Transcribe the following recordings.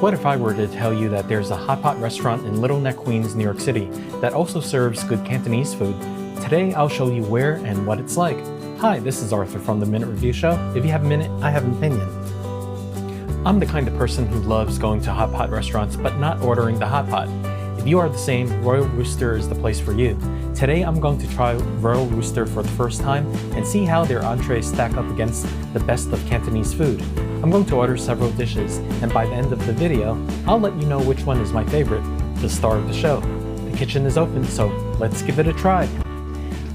What if I were to tell you that there's a Hotpot restaurant in Little Neck, Queens, New York City that also serves good Cantonese food? Today I'll show you where and what it's like. Hi, this is Arthur from the Minute Review Show. If you have a minute, I have an opinion. I'm the kind of person who loves going to Hotpot restaurants but not ordering the Hotpot. If you are the same, Royal Rooster is the place for you. Today I'm going to try Royal Rooster for the first time and see how their entrees stack up against the best of Cantonese food. I'm going to order several dishes, and by the end of the video, I'll let you know which one is my favorite, the star of the show. The kitchen is open, so let's give it a try.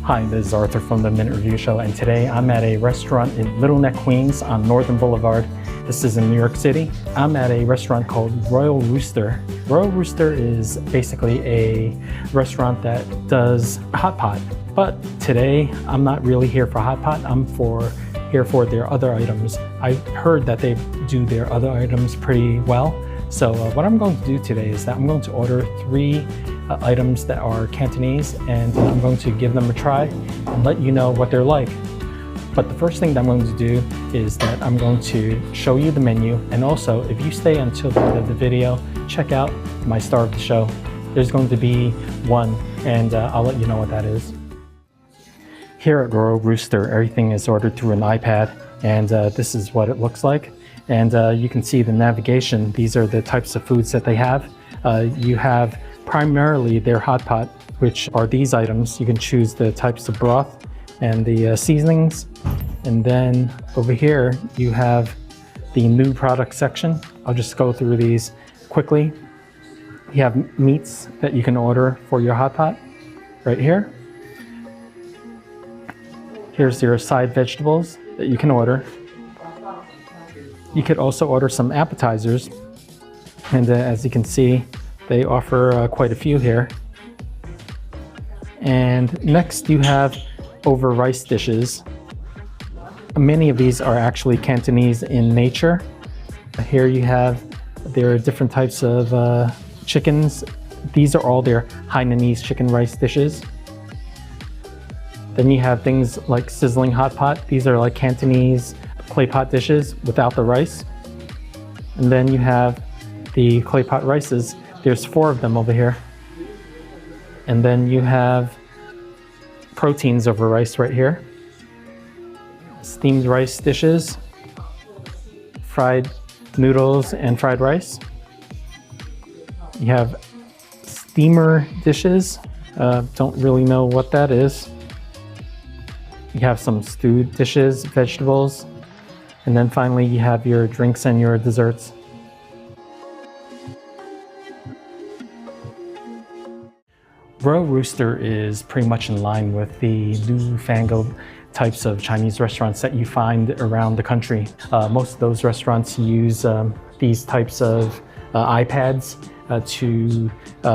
Hi, this is Arthur from the Minute Review Show, and today I'm at a restaurant in Little Neck, Queens on Northern Boulevard. This is in New York City. I'm at a restaurant called Royal Rooster. Royal Rooster is basically a restaurant that does Hotpot, but today I'm not really here for Hotpot. I'm here for their other items. I heard that they do their other items pretty well. So what I'm going to do today is that I'm going to order 3 items that are Cantonese, and I'm going to give them a try and let you know what they're like. But the first thing that I'm going to do is that I'm going to show you the menu, and also if you stay until the end of the video, check out my star of the show. There's going to be one, and I'll let you know what that is. Here at Royal Rooster, everything is ordered through an iPad, and this is what it looks like. And you can see the navigation. These are the types of foods that they have. You have primarily their Hotpot, which are these items. You can choose the types of broth and the seasonings. And then over here, you have the new product section. I'll just go through these quickly. You have meats that you can order for your Hotpot right here. Here's your side vegetables that you can order. You could also order some appetizers. And as you can see, they offer quite a few here. And next you have over rice dishes. Many of these are actually Cantonese in nature. Here you have, there are different types of chickens. These are all their Hainanese chicken rice dishes. Then you have things like sizzling hot pot. These are like Cantonese clay pot dishes without the rice. And then you have the clay pot rices. There's 4 of them over here. And then you have proteins over rice right here. Steamed rice dishes, fried noodles and fried rice. You have steamer dishes. Don't really know what that is. You have some stewed dishes, vegetables, and then finally you have your drinks and your desserts. Royal Rooster is pretty much in line with the newfangled types of Chinese restaurants that you find around the country. Most of those restaurants use these types of iPads to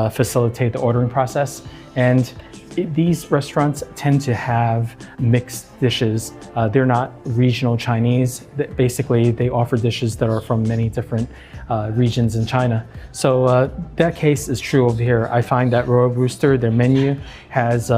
facilitate the ordering process. And these restaurants tend to have mixed dishes. They're not regional Chinese. Basically, they offer dishes that are from many different regions in China. So that case is true over here. I find that Royal Rooster, their menu has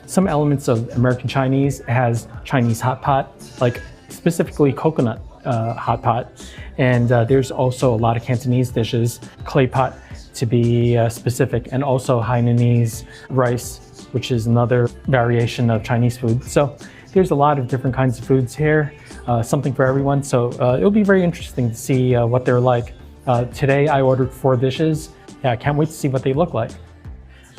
some elements of American Chinese. It has Chinese hot pot, like specifically coconut hot pot. And there's also a lot of Cantonese dishes, clay pot to be specific, and also Hainanese rice, which is another variation of Chinese food. So there's a lot of different kinds of foods here, something for everyone. So it'll be very interesting to see what they're like. Today I ordered 4 dishes. Yeah, I can't wait to see what they look like.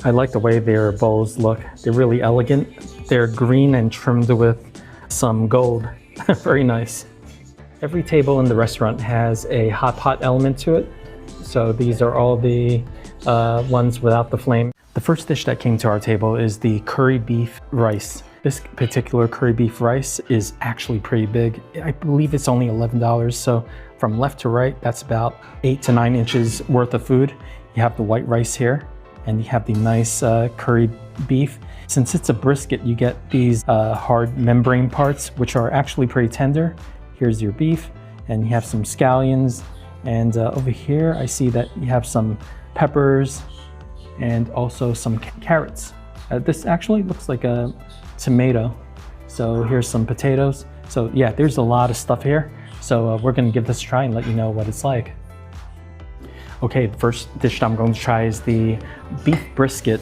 I like the way their bowls look. They're really elegant. They're green and trimmed with some gold. Very nice. Every table in the restaurant has a hot pot element to it. So these are all the ones without the flame. The first dish that came to our table is the curry beef rice. This particular curry beef rice is actually pretty big. I believe it's only $11. So from left to right, that's about 8 to 9 inches worth of food. You have the white rice here, and you have the nice curry beef. Since it's a brisket, you get these hard membrane parts, which are actually pretty tender. Here's your beef, and you have some scallions. And over here, I see that you have some peppers and also some carrots. This actually looks like a tomato. So here's some potatoes. So yeah, there's a lot of stuff here. So we're gonna give this a try and let you know what it's like. Okay, the first dish I'm going to try is the beef brisket,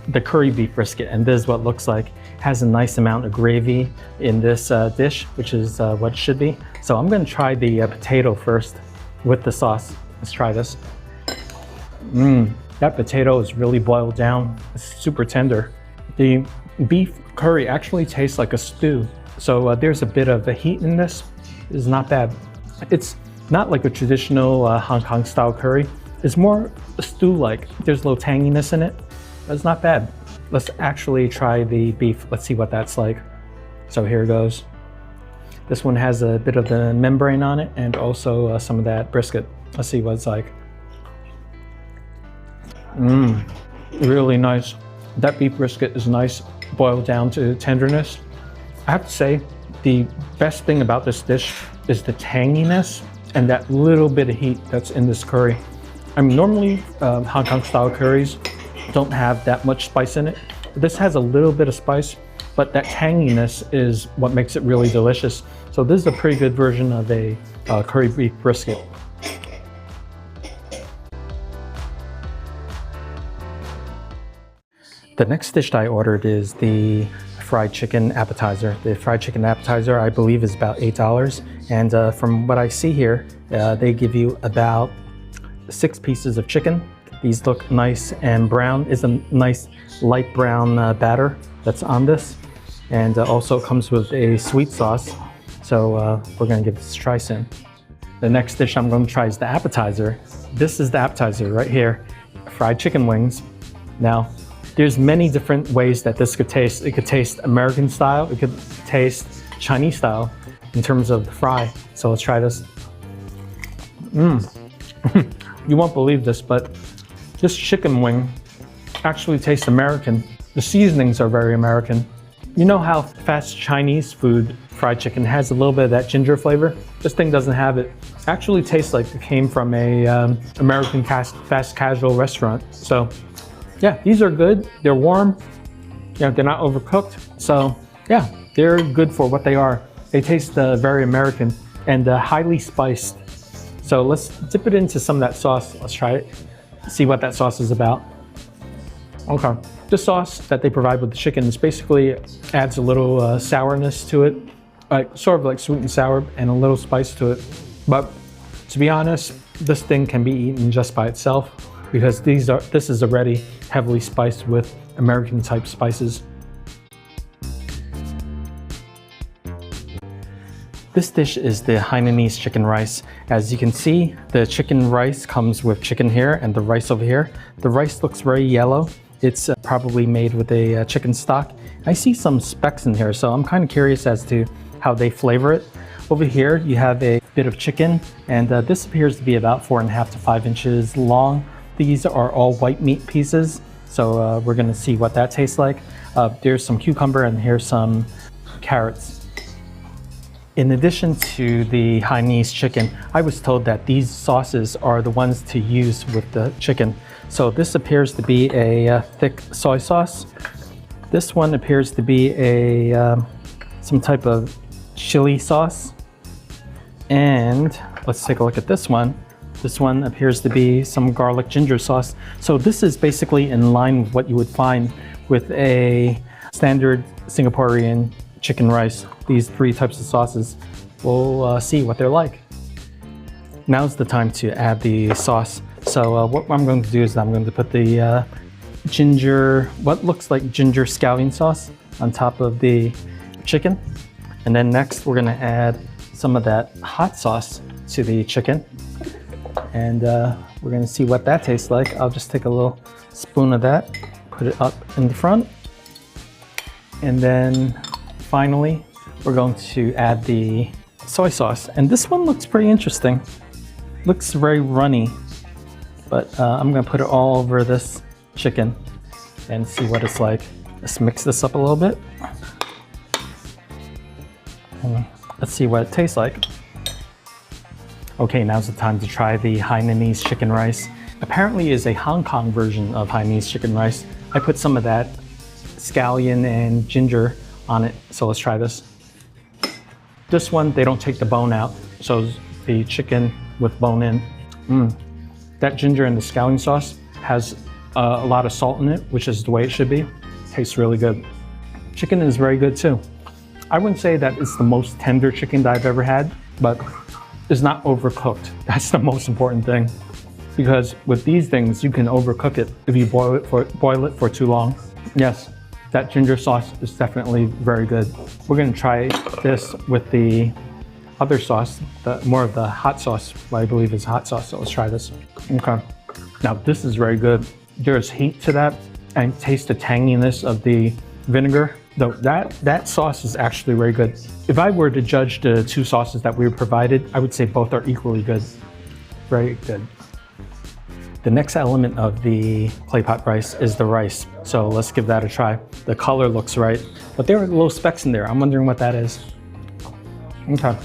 the curry beef brisket, and this is what it looks like. It has a nice amount of gravy in this dish, which is what it should be. So I'm going to try the potato first with the sauce. Let's try this. That potato is really boiled down. It's super tender. The beef curry actually tastes like a stew. So there's a bit of a heat in this. It's not bad. It's not like a traditional Hong Kong style curry. It's more stew-like. There's a little tanginess in it, but it's not bad. Let's actually try the beef. Let's see what that's like. So here it goes. This one has a bit of the membrane on it and also some of that brisket. Let's see what it's like. Really nice. That beef brisket is nice, boiled down to tenderness. I have to say, the best thing about this dish is the tanginess and that little bit of heat that's in this curry. I mean, normally Hong Kong style curries don't have that much spice in it. This has a little bit of spice, but that tanginess is what makes it really delicious. So this is a pretty good version of a curry beef brisket. The next dish I ordered is the fried chicken appetizer. The fried chicken appetizer, I believe, is about $8. And from what I see here, they give you about 6 pieces of chicken. These look nice and brown. It's a nice light brown batter that's on this. And also comes with a sweet sauce. So we're gonna give this a try soon. The next dish I'm gonna try is the appetizer. This is the appetizer right here, fried chicken wings. Now, there's many different ways that this could taste. It could taste American style, it could taste Chinese style in terms of the fry. So let's try this. You won't believe this, but this chicken wing actually tastes American. The seasonings are very American. You know how fast Chinese food fried chicken has a little bit of that ginger flavor? This thing doesn't have it. It actually tastes like it came from a American fast casual restaurant. So yeah, these are good. They're warm. You know, they're not overcooked. So yeah, they're good for what they are. They taste very American and highly spiced. So let's dip it into some of that sauce. Let's try it, see what that sauce is about. Okay, the sauce that they provide with the chicken is basically adds a little sourness to it, sort of like sweet and sour, and a little spice to it. But to be honest, this thing can be eaten just by itself because this is already heavily spiced with American type spices. This dish is the Hainanese chicken rice. As you can see, the chicken rice comes with chicken here and the rice over here. The rice looks very yellow. It's probably made with a chicken stock. I see some specks in here, so I'm kind of curious as to how they flavor it. Over here, you have a bit of chicken, and this appears to be about 4.5 to 5 inches long. These are all white meat pieces, so we're gonna see what that tastes like. There's some cucumber and here's some carrots. In addition to the Hainanese chicken, I was told that these sauces are the ones to use with the chicken. So this appears to be a thick soy sauce. This one appears to be a some type of chili sauce. And let's take a look at this one. This one appears to be some garlic ginger sauce. So this is basically in line with what you would find with a standard Singaporean chicken rice. These 3 types of sauces. We'll see what they're like. Now's the time to add the sauce. So what I'm going to do is I'm going to put the ginger, what looks like ginger scallion sauce on top of the chicken. And then next we're going to add some of that hot sauce to the chicken. And we're going to see what that tastes like. I'll just take a little spoon of that, put it up in the front. And then finally, we're going to add the soy sauce. And this one looks pretty interesting. Looks very runny, but I'm gonna put it all over this chicken and see what it's like. Let's mix this up a little bit. And let's see what it tastes like. Okay, now's the time to try the Hainanese chicken rice. Apparently is a Hong Kong version of Hainanese chicken rice. I put some of that scallion and ginger on it, so let's try this. This one, they don't take the bone out, so the chicken with bone in. That ginger and the scallion sauce has a lot of salt in it, which is the way it should be. Tastes really good. Chicken is very good too. I wouldn't say that it's the most tender chicken that I've ever had, but it's not overcooked. That's the most important thing. Because with these things, you can overcook it if you boil it for too long. Yes, that ginger sauce is definitely very good. We're gonna try this with the other sauce, more of the hot sauce, what I believe is hot sauce, so let's try this. Okay, now this is very good. There's heat to that, and taste the tanginess of the vinegar. Though that sauce is actually very good. If I were to judge the two sauces that we were provided, I would say both are equally good. Very good. The next element of the clay pot rice is the rice. So let's give that a try. The color looks right, but there are little specks in there. I'm wondering what that is. Okay.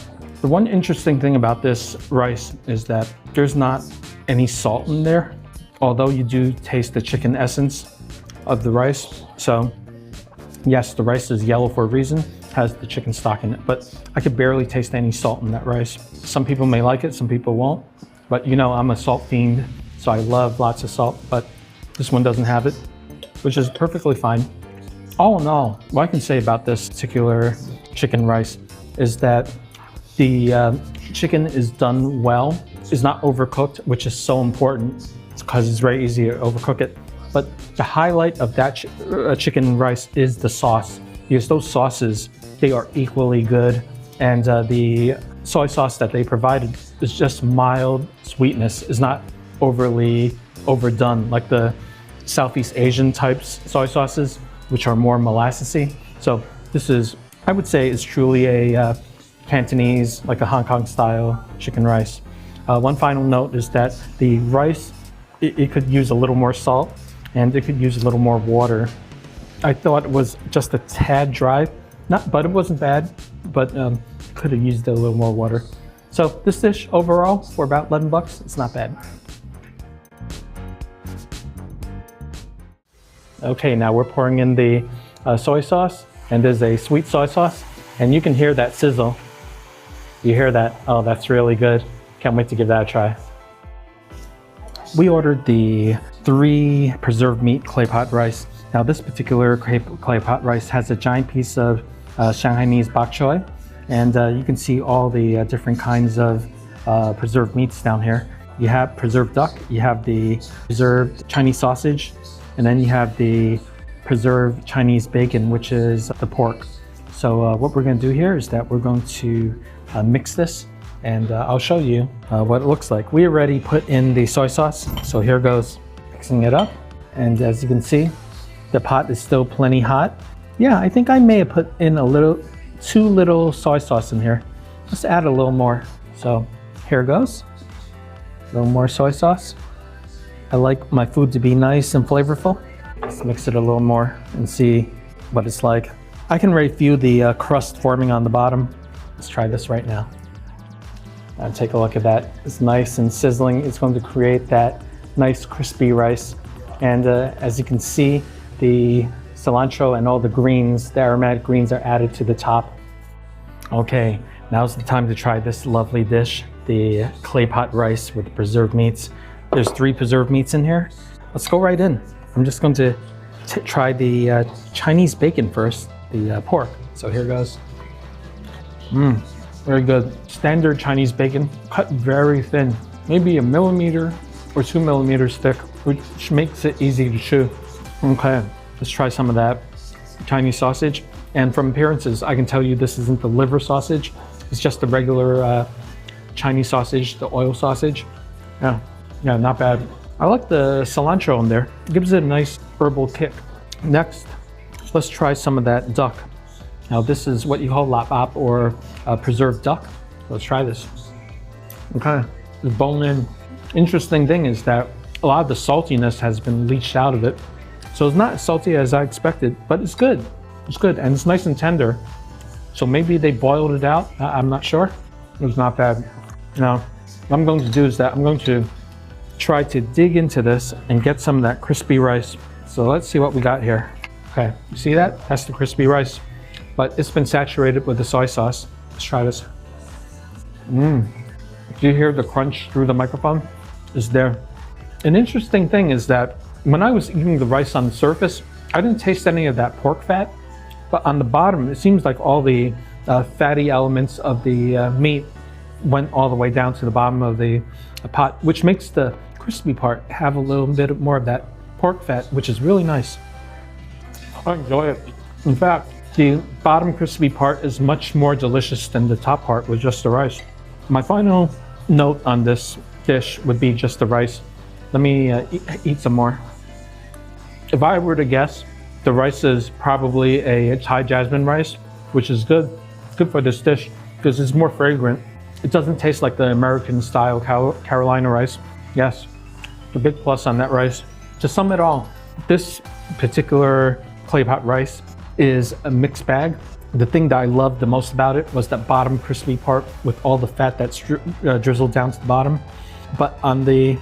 The one interesting thing about this rice is that there's not any salt in there, although you do taste the chicken essence of the rice. So yes, the rice is yellow for a reason, has the chicken stock in it, but I could barely taste any salt in that rice. Some people may like it, some people won't, but you know, I'm a salt fiend, so I love lots of salt, but this one doesn't have it, which is perfectly fine. All in all, what I can say about this particular chicken rice is that the chicken is done well, is not overcooked, which is so important because it's very easy to overcook it. But the highlight of that chicken rice is the sauce, because those sauces, they are equally good. And the soy sauce that they provided is just mild sweetness. It's not overly overdone like the Southeast Asian types soy sauces, which are more molassesy. So this is, I would say, is truly a Cantonese, like a Hong Kong style chicken rice. One final note is that the rice, it could use a little more salt, and it could use a little more water. I thought it was just a tad dry, but it wasn't bad, but could have used a little more water. So this dish overall, for about 11 bucks, it's not bad. Okay, now we're pouring in the soy sauce, and there's a sweet soy sauce, and you can hear that sizzle. You hear that? Oh, that's really good. Can't wait to give that a try. We ordered the 3 preserved meat clay pot rice. Now this particular clay pot rice has a giant piece of Hainanese bok choy, and you can see all the different kinds of preserved meats down here. You have preserved duck, you have the preserved Chinese sausage, and then you have the preserved Chinese bacon, which is the pork. So what we're going to do here is that we're going to mix this, and I'll show you what it looks like. We already put in the soy sauce, so here goes. Mixing it up, and as you can see, the pot is still plenty hot. Yeah, I think I may have put in too little soy sauce in here. Let's add a little more. So here goes, a little more soy sauce. I like my food to be nice and flavorful. Let's mix it a little more and see what it's like. I can already feel the crust forming on the bottom. Let's try this right now. And take a look at that. It's nice and sizzling. It's going to create that nice crispy rice. And as you can see, the cilantro and all the greens, the aromatic greens, are added to the top. Okay, now's the time to try this lovely dish, the clay pot rice with the preserved meats. There's 3 preserved meats in here. Let's go right in. I'm just going to try the Chinese bacon first, the pork. So here goes. Very good. Standard Chinese bacon, cut very thin, maybe 1 millimeter or 2 millimeters thick, which makes it easy to chew. Okay, let's try some of that Chinese sausage. And from appearances, I can tell you this isn't the liver sausage. It's just the regular Chinese sausage, the oil sausage. Yeah, not bad. I like the cilantro in there. It gives it a nice herbal kick. Next, let's try some of that duck. Now this is what you call lap ap, or preserved duck. Let's try this. Okay, the bone in. Interesting thing is that a lot of the saltiness has been leached out of it. So it's not as salty as I expected, but it's good. It's good, and it's nice and tender. So maybe they boiled it out, I'm not sure. It was not bad. Now, what I'm going to do is that I'm going to try to dig into this and get some of that crispy rice. So let's see what we got here. Okay, you see that? That's the crispy rice, but it's been saturated with the soy sauce. Let's try this. Do you hear the crunch through the microphone? It's there. An interesting thing is that when I was eating the rice on the surface, I didn't taste any of that pork fat, but on the bottom, it seems like all the fatty elements of the meat went all the way down to the bottom of the pot, which makes the crispy part have a little bit more of that pork fat, which is really nice. I enjoy it. In fact, the bottom crispy part is much more delicious than the top part with just the rice. My final note on this dish would be just the rice. Let me eat some more. If I were to guess, the rice is probably a Thai jasmine rice, which is good for this dish because it's more fragrant. It doesn't taste like the American style Carolina rice. Yes, a big plus on that rice. To sum it all, this particular clay pot rice is a mixed bag. The thing that I loved the most about it was that bottom crispy part with all the fat that's drizzled down to the bottom. But on the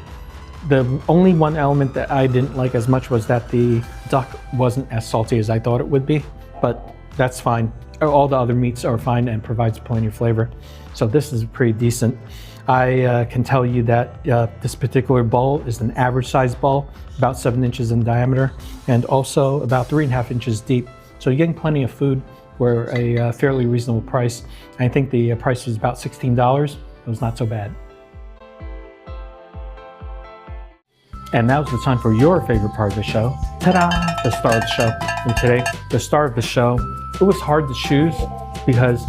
only one element that I didn't like as much was that the duck wasn't as salty as I thought it would be, but that's fine. All the other meats are fine and provides plenty of flavor. So this is pretty decent. I can tell you that this particular bowl is an average size bowl, about 7 inches in diameter, and also about 3.5 inches deep. So you're getting plenty of food for a fairly reasonable price. I think the price was about $16. It was not so bad. And now's the time for your favorite part of the show. Ta-da! The star of the show. And today, the star of the show, it was hard to choose because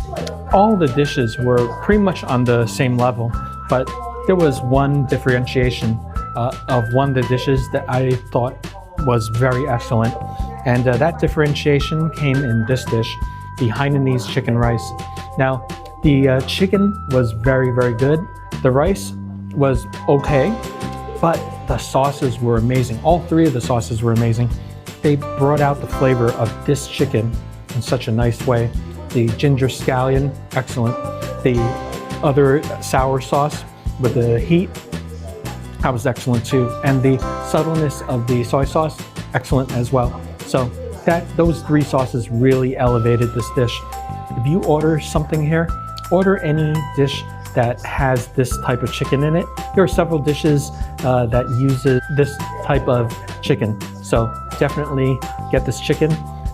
all the dishes were pretty much on the same level, but there was one differentiation of one of the dishes that I thought was very excellent. And that differentiation came in this dish, the Hainanese chicken rice. Now, the chicken was very, very good. The rice was okay, but the sauces were amazing. All 3 of the sauces were amazing. They brought out the flavor of this chicken in such a nice way. The ginger scallion, excellent. The other sour sauce with the heat, that was excellent too. And the subtleness of the soy sauce, excellent as well. So those 3 sauces really elevated this dish. If you order something here, order any dish that has this type of chicken in it. There are several dishes that uses this type of chicken. So definitely get this chicken.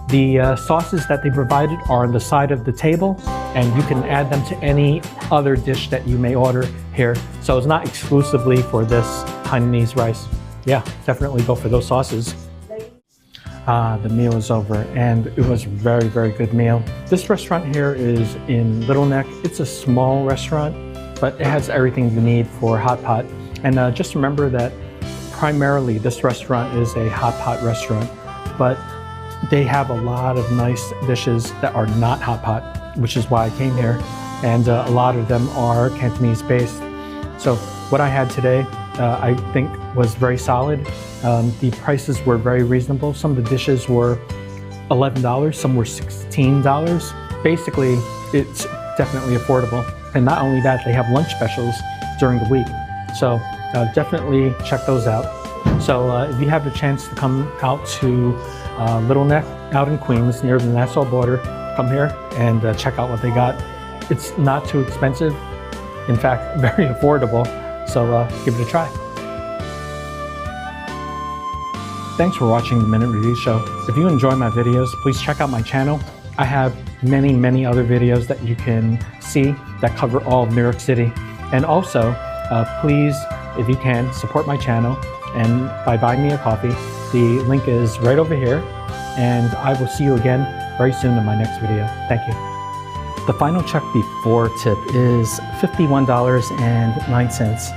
The sauces that they provided are on the side of the table, and you can add them to any other dish that you may order here. So it's not exclusively for this Hainanese rice. Yeah, definitely go for those sauces. The meal is over, and it was a very, very good meal. This restaurant here is in Little Neck. It's a small restaurant, but it has everything you need for Hotpot. And just remember that primarily this restaurant is a Hotpot restaurant, but they have a lot of nice dishes that are not Hotpot, which is why I came here. And a lot of them are Cantonese based. So what I had today, I think was very solid. The prices were very reasonable. Some of the dishes were $11, some were $16. Basically, it's definitely affordable. And not only that, they have lunch specials during the week. So definitely check those out. So if you have the chance to come out to Little Neck out in Queens near the Nassau border, come here and check out what they got. It's not too expensive. In fact, very affordable. So give it a try. Thanks for watching the Minute Review Show. If you enjoy my videos, please check out my channel. I have many, many other videos that you can see that cover all of New York City. And also, please, if you can, support my channel and by buying me a coffee. The link is right over here. And I will see you again very soon in my next video. Thank you. The final check before tip is $51.09.